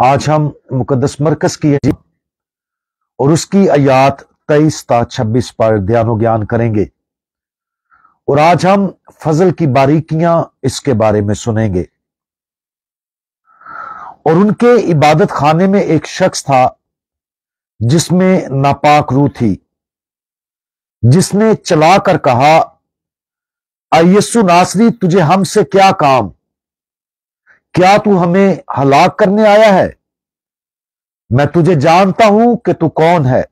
آج ہم مقدس مرکز کی اور اس کی آیات 23 تا 26 پر دھیان و گیان کریں گے، اور آج ہم فضل کی باریکیاں اس کے بارے میں سنیں گے۔ اور ان کے عبادت خانے میں ایک شخص تھا جس میں ناپاک روح تھی، جس نے چلا کر کہا، اے یسوع ناصری، تجھے ہم سے کیا کام؟ کیا تو ہمیں ہلاک کرنے آیا ہے؟ میں تجھے جانتا ہوں کہ تو کون ہے،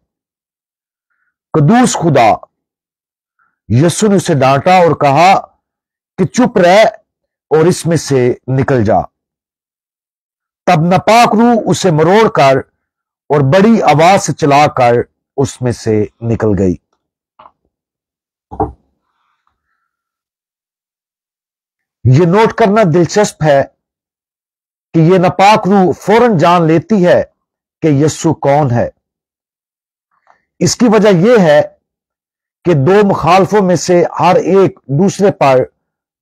قدوس خدا۔ یسوع نے اسے ڈانٹا اور کہا کہ چپ رہ اور اس میں سے نکل جا۔ تب ناپاک روح اسے مروڑ کر اور بڑی آواز سے چلا کر اس میں سے نکل گئی۔ یہ نوٹ کرنا دلچسپ ہے کہ یہ ناپاک روح فوراً جان لیتی ہے کہ یسوع کون ہے۔ اس کی وجہ یہ ہے کہ دو مخالفوں میں سے ہر ایک دوسرے پر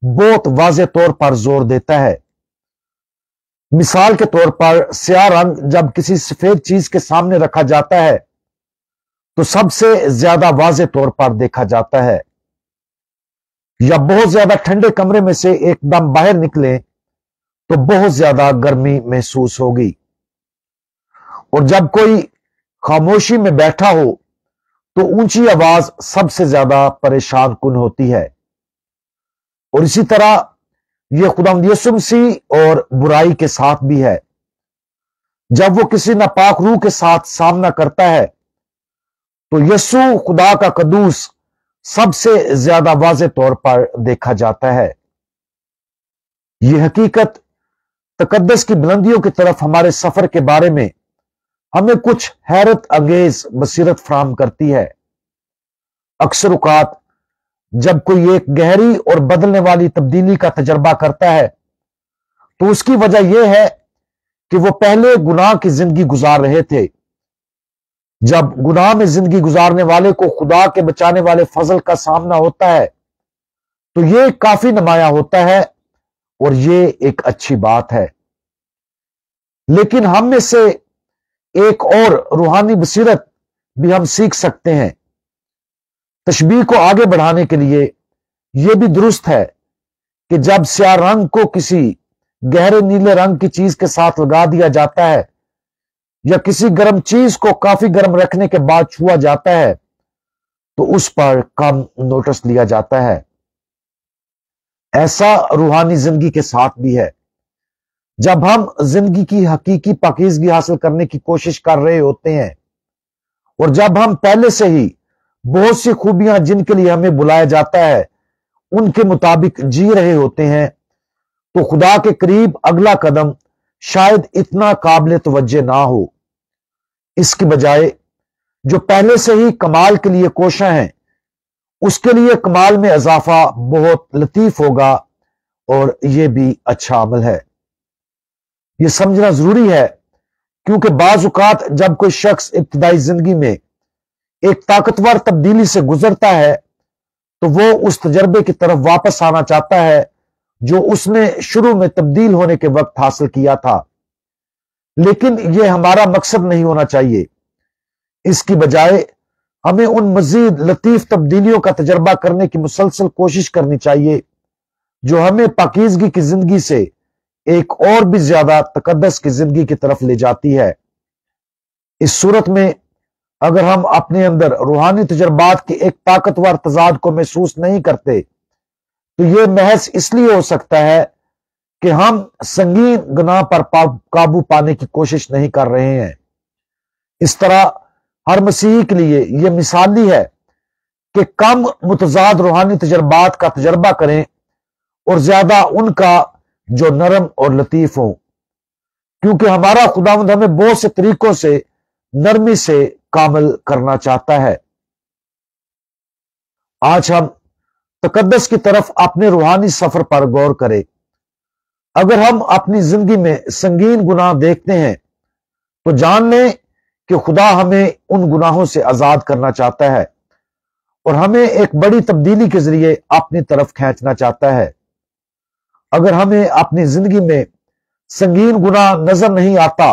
بہت واضح طور پر زور دیتا ہے۔ مثال کے طور پر سیاہ رنگ جب کسی سفید چیز کے سامنے رکھا جاتا ہے تو سب سے زیادہ واضح طور پر دیکھا جاتا ہے، یا بہت زیادہ ٹھنڈے کمرے میں سے ایک دم باہر نکلے تو بہت زیادہ گرمی محسوس ہوگی، اور جب کوئی خاموشی میں بیٹھا ہو تو اونچی آواز سب سے زیادہ پریشان کن ہوتی ہے۔ اور اسی طرح یہ خداوند یسوع مسیح اور برائی کے ساتھ بھی ہے۔ جب وہ کسی ناپاک روح کے ساتھ سامنا کرتا ہے تو یسوع خدا کا قدوس سب سے زیادہ واضح طور پر دیکھا جاتا ہے۔ یہ حقیقت تقدس کی بلندیوں کی طرف ہمارے سفر کے بارے میں ہمیں کچھ حیرت انگیز بصیرت فراہم کرتی ہے۔ اکثر اوقات جب کوئی ایک گہری اور بدلنے والی تبدیلی کا تجربہ کرتا ہے تو اس کی وجہ یہ ہے کہ وہ پہلے گناہ کی زندگی گزار رہے تھے۔ جب گناہ میں زندگی گزارنے والے کو خدا کے بچانے والے فضل کا سامنا ہوتا ہے تو یہ کافی نمایاں ہوتا ہے، اور یہ ایک اچھی بات ہے۔ لیکن ہم میں سے ایک اور روحانی بصیرت بھی ہم سیکھ سکتے ہیں۔ تشبیہ کو آگے بڑھانے کے لیے یہ بھی درست ہے کہ جب سیاہ رنگ کو کسی گہرے نیلے رنگ کی چیز کے ساتھ لگا دیا جاتا ہے یا کسی گرم چیز کو کافی گرم رکھنے کے بعد چھوا جاتا ہے تو اس پر کم نوٹس لیا جاتا ہے۔ ایسا روحانی زندگی کے ساتھ بھی ہے۔ جب ہم زندگی کی حقیقی پاکیزگی حاصل کرنے کی کوشش کر رہے ہوتے ہیں، اور جب ہم پہلے سے ہی بہت سی خوبیاں جن کے لیے ہمیں بلایا جاتا ہے ان کے مطابق جی رہے ہوتے ہیں، تو خدا کے قریب اگلا قدم شاید اتنا قابل توجہ نہ ہو۔ اس کی بجائے جو پہلے سے ہی کمال کے لیے کوشاں ہیں، اس کے لیے کمال میں اضافہ بہت لطیف ہوگا، اور یہ بھی اچھا عمل ہے۔ یہ سمجھنا ضروری ہے کیونکہ بعض اوقات جب کوئی شخص ابتدائی زندگی میں ایک طاقتور تبدیلی سے گزرتا ہے تو وہ اس تجربے کی طرف واپس آنا چاہتا ہے جو اس نے شروع میں تبدیل ہونے کے وقت حاصل کیا تھا، لیکن یہ ہمارا مقصد نہیں ہونا چاہیے۔ اس کی بجائے ہمیں ان مزید لطیف تبدیلیوں کا تجربہ کرنے کی مسلسل کوشش کرنی چاہیے جو ہمیں پاکیزگی کی زندگی سے ایک اور بھی زیادہ تقدس کی زندگی کی طرف لے جاتی ہے۔ اس صورت میں اگر ہم اپنے اندر روحانی تجربات کے ایک طاقتور تضاد کو محسوس نہیں کرتے تو یہ محض اس لیے ہو سکتا ہے کہ ہم سنگین گناہ پر قابو پانے کی کوشش نہیں کر رہے ہیں۔ اس طرح ہر مسیحی کے لیے یہ مثالی ہے کہ کم متضاد روحانی تجربات کا تجربہ کریں اور زیادہ ان کا جو نرم اور لطیف ہوں، کیونکہ ہمارا خداوند ہمیں بہت سے طریقوں سے نرمی سے کامل کرنا چاہتا ہے۔ آج ہم تقدس کی طرف اپنے روحانی سفر پر غور کریں۔ اگر ہم اپنی زندگی میں سنگین گناہ دیکھتے ہیں تو جان لیں کہ خدا ہمیں ان گناہوں سے آزاد کرنا چاہتا ہے اور ہمیں ایک بڑی تبدیلی کے ذریعے اپنی طرف کھینچنا چاہتا ہے۔ اگر ہمیں اپنی زندگی میں سنگین گناہ نظر نہیں آتا